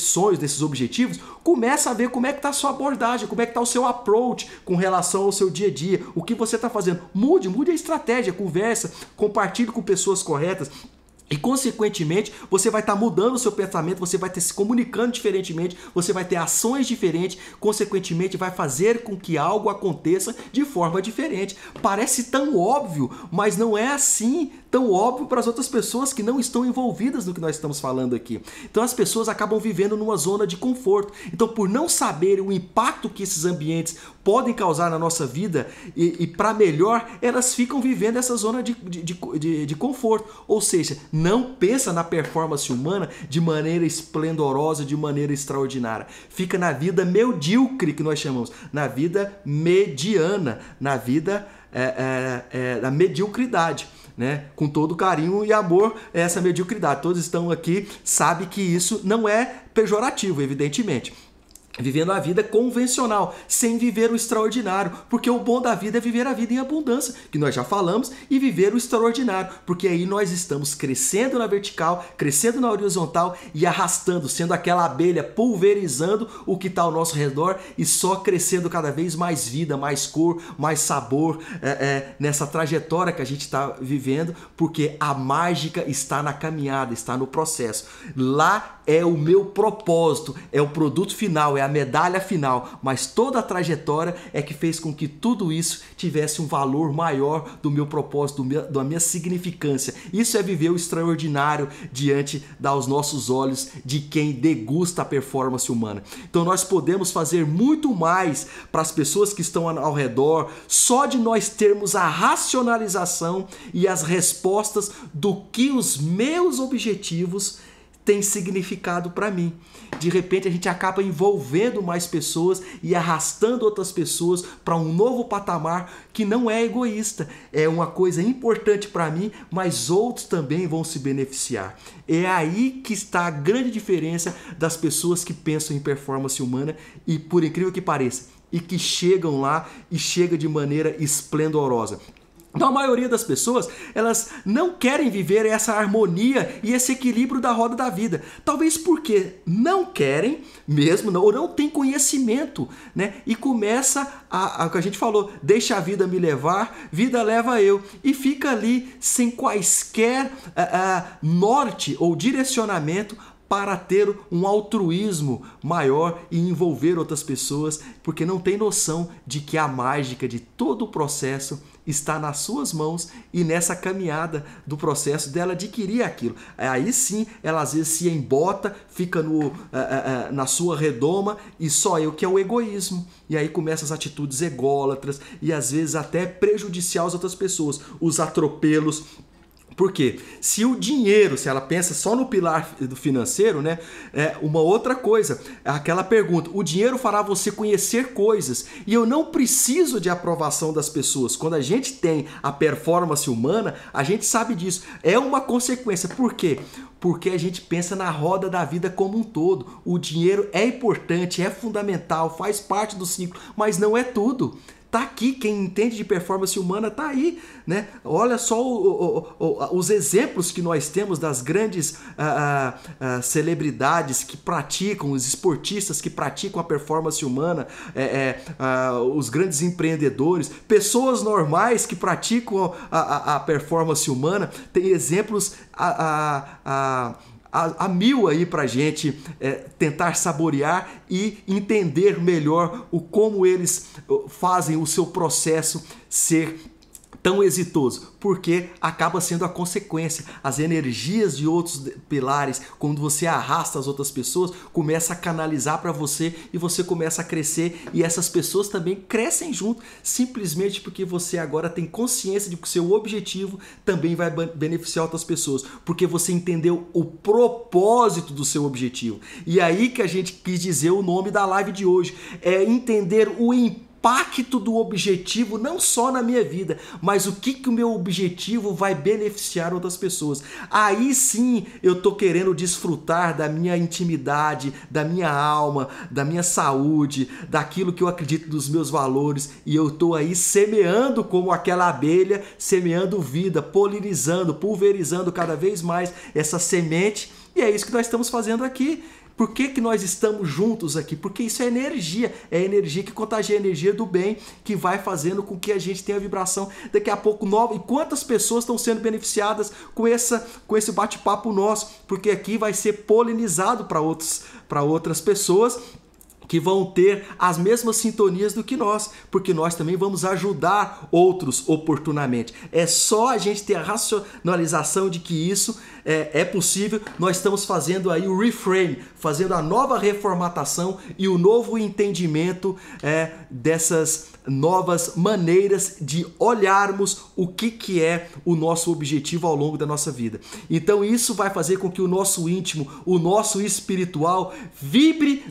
sonhos, nesses objetivos, começa a ver como é que está a sua abordagem, como é que está o seu approach com relação ao seu dia a dia, o que você está fazendo. Mude a estratégia, conversa, compartilhe com pessoas corretas. E, consequentemente, você vai estar mudando o seu pensamento, você vai estar se comunicando diferentemente, você vai ter ações diferentes, consequentemente, vai fazer com que algo aconteça de forma diferente. Parece tão óbvio, mas não é assim tão óbvio para as outras pessoas que não estão envolvidas no que nós estamos falando aqui. Então, as pessoas acabam vivendo numa zona de conforto. Então, por não saberem o impacto que esses ambientes podem causar na nossa vida e para melhor, elas ficam vivendo essa zona de conforto. Ou seja, não pensa na performance humana de maneira esplendorosa, de maneira extraordinária. Fica na vida medíocre, que nós chamamos, na vida mediana, na vida da mediocridade. Né? Com todo carinho e amor, essa mediocridade. Todos estão aqui, sabem que isso não é pejorativo, evidentemente. Vivendo a vida convencional, sem viver o extraordinário, porque o bom da vida é viver a vida em abundância, que nós já falamos, e viver o extraordinário, porque aí nós estamos crescendo na vertical, crescendo na horizontal e arrastando, sendo aquela abelha pulverizando o que está ao nosso redor e só crescendo cada vez mais vida, mais cor, mais sabor nessa trajetória que a gente está vivendo, porque a mágica está na caminhada, está no processo. Lá é o meu propósito, é o produto final, é a medalha final, mas toda a trajetória é que fez com que tudo isso tivesse um valor maior do meu propósito, da minha significância. Isso é viver o extraordinário diante dos nossos olhos de quem degusta a performance humana. Então nós podemos fazer muito mais para as pessoas que estão ao redor, só de nós termos a racionalização e as respostas do que os meus objetivos têm significado para mim. De repente a gente acaba envolvendo mais pessoas e arrastando outras pessoas para um novo patamar que não é egoísta, é uma coisa importante para mim, mas outros também vão se beneficiar. É aí que está a grande diferença das pessoas que pensam em performance humana e, por incrível que pareça, e que chegam lá e chegam de maneira esplendorosa. Então a maioria das pessoas, elas não querem viver essa harmonia e esse equilíbrio da roda da vida. Talvez porque não querem mesmo, ou não tem conhecimento, né? E começa o que a gente falou, deixa a vida me levar, vida leva eu. E fica ali sem quaisquer norte ou direcionamento para ter um altruísmo maior e envolver outras pessoas, porque não tem noção de que a mágica de todo o processo está nas suas mãos e nessa caminhada do processo dela adquirir aquilo. Aí sim, ela às vezes se embota, fica na sua redoma e só eu, que é o egoísmo. E aí começam as atitudes ególatras e às vezes até prejudicial às outras pessoas, os atropelos. Por quê? Se o dinheiro, se ela pensa só no pilar do financeiro, né? É uma outra coisa, aquela pergunta, o dinheiro fará você conhecer coisas e eu não preciso de aprovação das pessoas. Quando a gente tem a performance humana, a gente sabe disso. É uma consequência. Por quê? Porque a gente pensa na roda da vida como um todo. O dinheiro é importante, é fundamental, faz parte do ciclo, mas não é tudo. Tá aqui, quem entende de performance humana tá aí, né? Olha só os exemplos que nós temos das grandes celebridades que praticam, os esportistas que praticam a performance humana, os grandes empreendedores, pessoas normais que praticam a performance humana. Tem exemplos a mil aí pra gente tentar saborear e entender melhor como eles fazem o seu processo ser tão exitoso, porque acaba sendo a consequência. As energias de outros pilares, quando você arrasta as outras pessoas, começa a canalizar para você e você começa a crescer e essas pessoas também crescem junto, simplesmente porque você agora tem consciência de que o seu objetivo também vai beneficiar outras pessoas, porque você entendeu o propósito do seu objetivo. E aí que a gente quis dizer o nome da live de hoje, é entender o impacto do objetivo não só na minha vida, mas o que o meu objetivo vai beneficiar outras pessoas. Aí sim eu tô querendo desfrutar da minha intimidade, da minha alma, da minha saúde, daquilo que eu acredito dos meus valores e eu tô aí semeando como aquela abelha, semeando vida, polinizando, pulverizando cada vez mais essa semente e é isso que nós estamos fazendo aqui. Por que nós estamos juntos aqui? Porque isso é energia que contagia a energia do bem, que vai fazendo com que a gente tenha vibração daqui a pouco nova. E quantas pessoas estão sendo beneficiadas com esse bate-papo nosso? Porque aqui vai ser polinizado para outras pessoas que vão ter as mesmas sintonias do que nós, porque nós também vamos ajudar outros oportunamente. É só a gente ter a racionalização de que isso é possível. Nós estamos fazendo aí o reframe, fazendo a nova reformatação e o novo entendimento dessas novas maneiras de olharmos o que é o nosso objetivo ao longo da nossa vida. Então isso vai fazer com que o nosso íntimo, o nosso espiritual vibre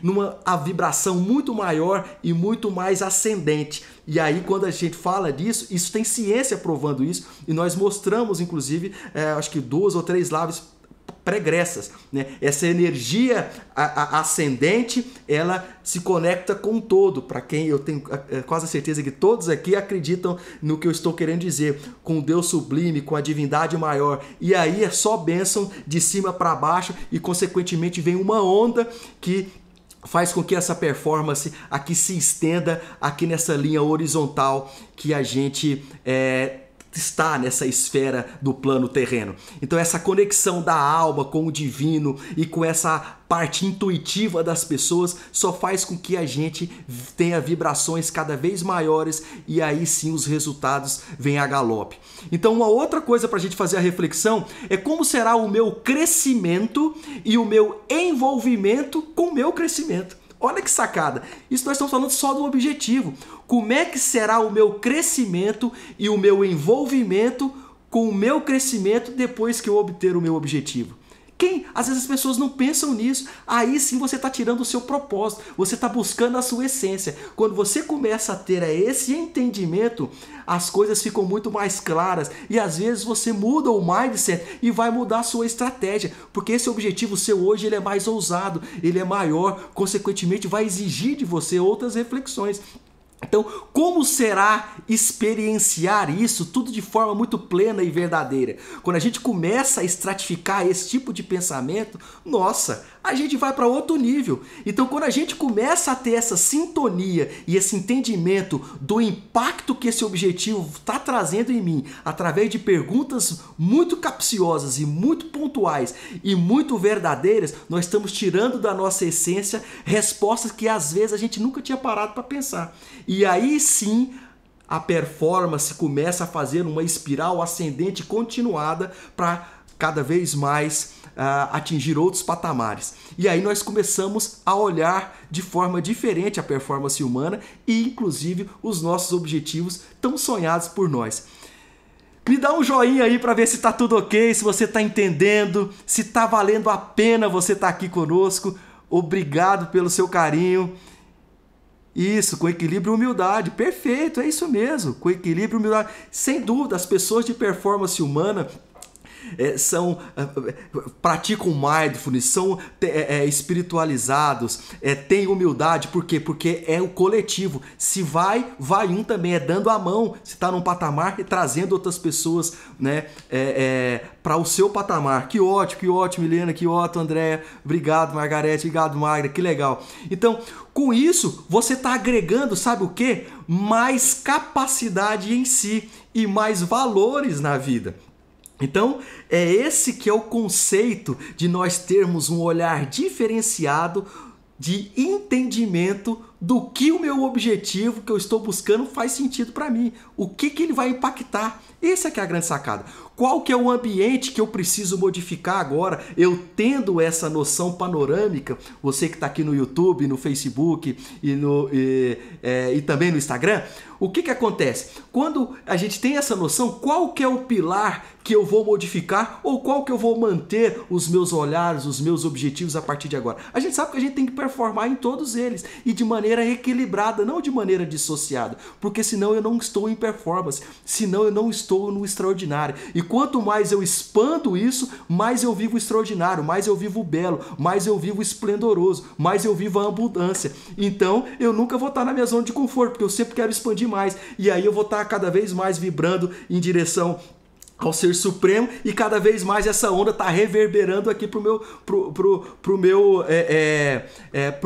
a vibração muito maior e muito mais ascendente. E aí quando a gente fala disso, isso tem ciência provando isso e nós mostramos inclusive, acho que 2 ou 3 lives pregressas, né? Essa energia ascendente, ela se conecta com o todo, para quem eu tenho quase a certeza que todos aqui acreditam no que eu estou querendo dizer, com o Deus sublime, com a divindade maior, e aí é só bênção de cima para baixo e consequentemente vem uma onda que faz com que essa performance aqui se estenda aqui nessa linha horizontal que a gente está nessa esfera do plano terreno. Então essa conexão da alma com o divino e com essa parte intuitiva das pessoas só faz com que a gente tenha vibrações cada vez maiores e aí sim os resultados vêm a galope. Então uma outra coisa para a gente fazer a reflexão é como será o meu crescimento e o meu envolvimento com o meu crescimento. Olha que sacada! Isso nós estamos falando só do objetivo. Como é que será o meu crescimento e o meu envolvimento com o meu crescimento depois que eu obter o meu objetivo? Às vezes as pessoas não pensam nisso. Aí sim você está tirando o seu propósito, você está buscando a sua essência. Quando você começa a ter esse entendimento, as coisas ficam muito mais claras e às vezes você muda o mindset e vai mudar a sua estratégia, porque esse objetivo seu hoje ele é mais ousado, ele é maior, consequentemente vai exigir de você outras reflexões. Então, como será experienciar isso tudo de forma muito plena e verdadeira? Quando a gente começa a estratificar esse tipo de pensamento, nossa, a gente vai para outro nível. Então, quando a gente começa a ter essa sintonia e esse entendimento do impacto que esse objetivo está trazendo em mim, através de perguntas muito capciosas e muito pontuais e muito verdadeiras, nós estamos tirando da nossa essência respostas que às vezes a gente nunca tinha parado para pensar. E aí sim a performance começa a fazer uma espiral ascendente continuada para cada vez mais atingir outros patamares. E aí nós começamos a olhar de forma diferente a performance humana e inclusive os nossos objetivos tão sonhados por nós. Me dá um joinha aí para ver se está tudo ok, se você está entendendo, se está valendo a pena você estar aqui conosco. Obrigado pelo seu carinho. Isso, com equilíbrio e humildade. Perfeito, é isso mesmo. Com equilíbrio e humildade. Sem dúvida, as pessoas de performance humana praticam mindfulness, são espiritualizados, têm humildade. Por quê? Porque é o coletivo. Se vai um também, dando a mão. Se está num patamar e trazendo outras pessoas, né, para o seu patamar. Que ótimo, Helena, que ótimo, Andréia. Obrigado, Margarete, obrigado, Magda, que legal. Então, com isso, você está agregando, sabe o quê? Mais capacidade em si e mais valores na vida. Então, é esse que é o conceito de nós termos um olhar diferenciado de entendimento do que o meu objetivo que eu estou buscando faz sentido para mim. O que ele vai impactar. Essa que é a grande sacada. Qual que é o ambiente que eu preciso modificar agora, eu tendo essa noção panorâmica, você que está aqui no YouTube, no Facebook e também no Instagram, o que acontece? Quando a gente tem essa noção, qual que é o pilar que eu vou modificar ou qual que eu vou manter os meus olhares, os meus objetivos a partir de agora? A gente sabe que a gente tem que performar em todos eles e de maneira equilibrada, não de maneira dissociada, porque senão eu não estou em performance, senão eu não estou no extraordinário. E quanto mais eu expando isso, mais eu vivo o extraordinário, mais eu vivo o belo, mais eu vivo o esplendoroso, mais eu vivo a abundância. Então eu nunca vou estar na minha zona de conforto, porque eu sempre quero expandir mais. E aí eu vou estar cada vez mais vibrando em direção ao Ser Supremo e cada vez mais essa onda está reverberando aqui pro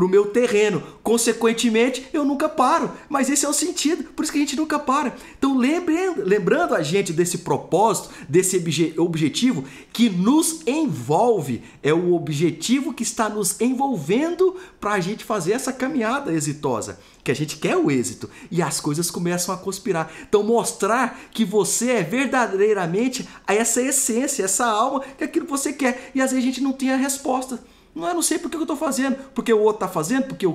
meu terreno. Consequentemente, eu nunca paro. Mas esse é o sentido, por isso que a gente nunca para. Então, lembrando a gente desse propósito, desse objetivo que nos envolve, é o objetivo que está nos envolvendo para a gente fazer essa caminhada exitosa. Que a gente quer o êxito e as coisas começam a conspirar. Então mostrar que você é verdadeiramente essa essência, essa alma, que é aquilo que você quer. E às vezes a gente não tem a resposta. Eu não sei por que eu estou fazendo, porque o outro está fazendo, porque eu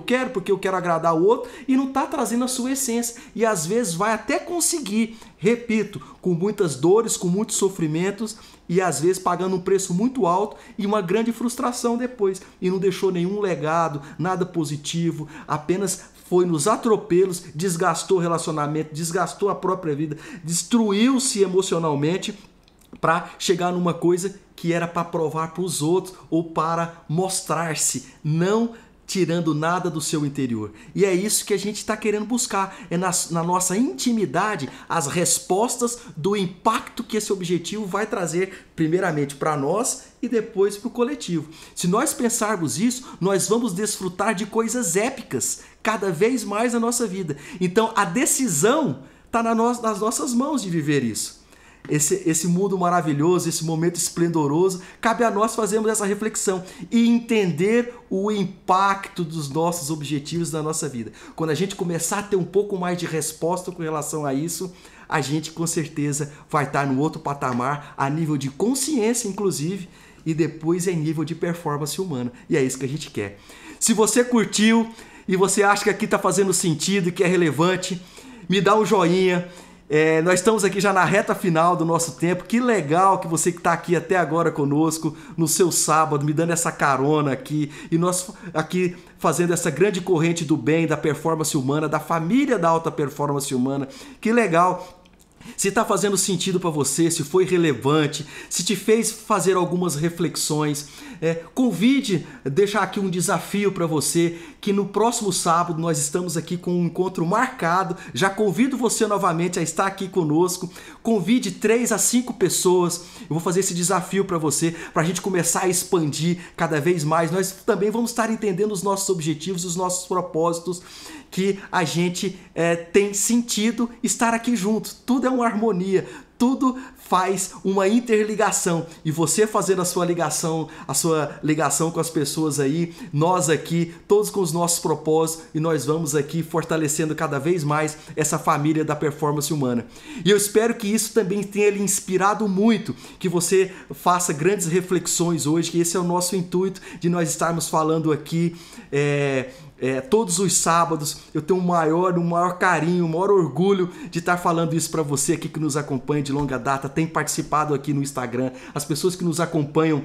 quero agradar o outro e não está trazendo a sua essência. E às vezes vai até conseguir, repito, com muitas dores, com muitos sofrimentos e às vezes pagando um preço muito alto e uma grande frustração depois. E não deixou nenhum legado, nada positivo, apenas foi nos atropelos, desgastou o relacionamento, desgastou a própria vida, destruiu-se emocionalmente para chegar numa coisa que era para provar para os outros ou para mostrar-se, não tirando nada do seu interior. E é isso que a gente está querendo buscar, é na nossa intimidade as respostas do impacto que esse objetivo vai trazer primeiramente para nós e depois para o coletivo. Se nós pensarmos isso, nós vamos desfrutar de coisas épicas cada vez mais na nossa vida. Então a decisão está nas nossas mãos de viver isso. esse mundo maravilhoso, esse momento esplendoroso, cabe a nós fazermos essa reflexão e entender o impacto dos nossos objetivos na nossa vida. Quando a gente começar a ter um pouco mais de resposta com relação a isso, a gente com certeza vai estar no outro patamar, a nível de consciência, inclusive, e depois em nível de performance humana. E é isso que a gente quer. Se você curtiu e você acha que aqui está fazendo sentido e que é relevante, me dá um joinha. Nós estamos aqui já na reta final do nosso tempo. Que legal que você que está aqui até agora conosco, no seu sábado, me dando essa carona aqui. E nós aqui fazendo essa grande corrente do bem, da performance humana, da família da alta performance humana. Que legal! Se está fazendo sentido para você, se foi relevante, se te fez fazer algumas reflexões, convide, deixar aqui um desafio para você, que no próximo sábado nós estamos aqui com um encontro marcado. Já convido você novamente a estar aqui conosco. Convide 3 a 5 pessoas. Eu vou fazer esse desafio para você, para a gente começar a expandir cada vez mais. Nós também vamos estar entendendo os nossos objetivos, os nossos propósitos, que a gente tem sentido estar aqui junto. Tudo é uma harmonia, tudo faz uma interligação, e você fazendo a sua ligação com as pessoas aí, nós aqui, todos com os nossos propósitos, e nós vamos aqui fortalecendo cada vez mais essa família da performance humana. E eu espero que isso também tenha lhe inspirado muito, que você faça grandes reflexões hoje, que esse é o nosso intuito de nós estarmos falando aqui todos os sábados. Eu tenho um maior carinho, um maior orgulho de estar falando isso para você aqui que nos acompanha de longa data, tem participado aqui no Instagram, as pessoas que nos acompanham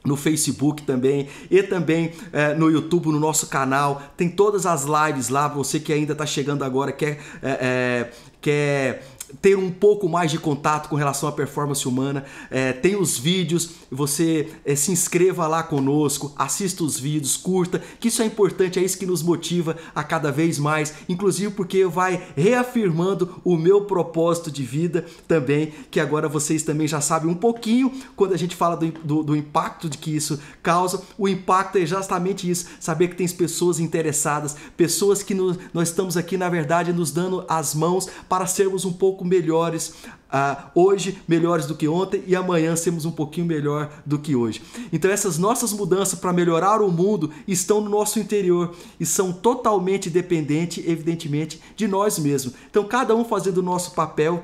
no Facebook também, e também no YouTube, no nosso canal. Tem todas as lives lá. Você que ainda está chegando agora, quer ter um pouco mais de contato com relação à performance humana, tem os vídeos. Você se inscreva lá conosco, assista os vídeos, curta, que isso é importante, é isso que nos motiva a cada vez mais, inclusive porque vai reafirmando o meu propósito de vida também, que agora vocês também já sabem um pouquinho. Quando a gente fala do impacto de que isso causa, o impacto é justamente isso, saber que tem pessoas interessadas, pessoas que nós estamos aqui, na verdade, nos dando as mãos para sermos um pouco melhores, hoje melhores do que ontem, e amanhã sermos um pouquinho melhor do que hoje. Então essas nossas mudanças para melhorar o mundo estão no nosso interior e são totalmente dependentes, evidentemente, de nós mesmos. Então cada um fazendo o nosso papel,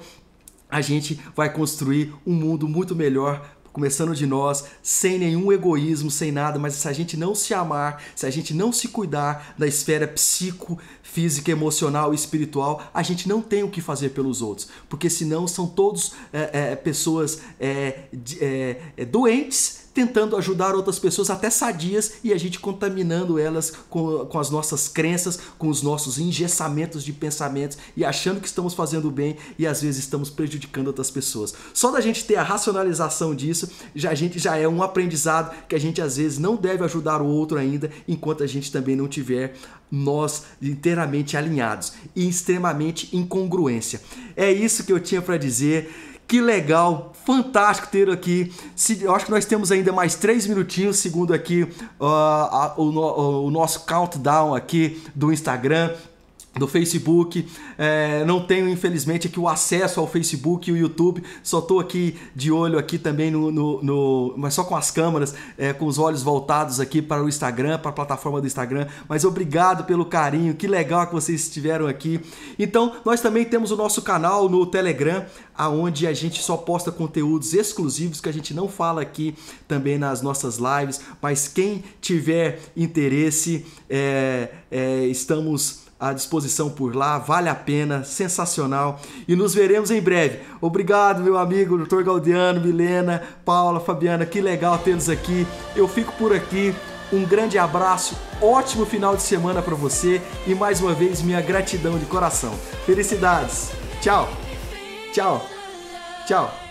a gente vai construir um mundo muito melhor, começando de nós, sem nenhum egoísmo, sem nada. Mas se a gente não se amar, se a gente não se cuidar da esfera psíquica, emocional e espiritual, a gente não tem o que fazer pelos outros, porque senão são todos pessoas doentes, tentando ajudar outras pessoas, até sadias, e a gente contaminando elas com as nossas crenças, com os nossos engessamentos de pensamentos, e achando que estamos fazendo bem, e às vezes estamos prejudicando outras pessoas. Só da gente ter a racionalização disso, a gente já é um aprendizado, que a gente às vezes não deve ajudar o outro ainda, enquanto a gente também não tiver nós inteiramente alinhados e extremamente em congruência. É isso que eu tinha para dizer. Que legal, fantástico ter aqui. Eu acho que nós temos ainda mais 3 minutinhos, segundo aqui o nosso countdown aqui do Instagram, do Facebook. Não tenho, infelizmente, aqui o acesso ao Facebook e o YouTube. Só estou aqui de olho aqui também mas só com as câmeras, com os olhos voltados aqui para o Instagram, para a plataforma do Instagram. Mas obrigado pelo carinho, que legal que vocês estiveram aqui. Então, nós também temos o nosso canal no Telegram, aonde a gente só posta conteúdos exclusivos que a gente não fala aqui também nas nossas lives. Mas quem tiver interesse, estamos à disposição por lá, vale a pena, sensacional, e nos veremos em breve. Obrigado, meu amigo Dr. Gaudiano, Milena, Paula, Fabiana, que legal tê-los aqui. Eu fico por aqui, um grande abraço, ótimo final de semana para você, e mais uma vez minha gratidão de coração. Felicidades, tchau, tchau, tchau.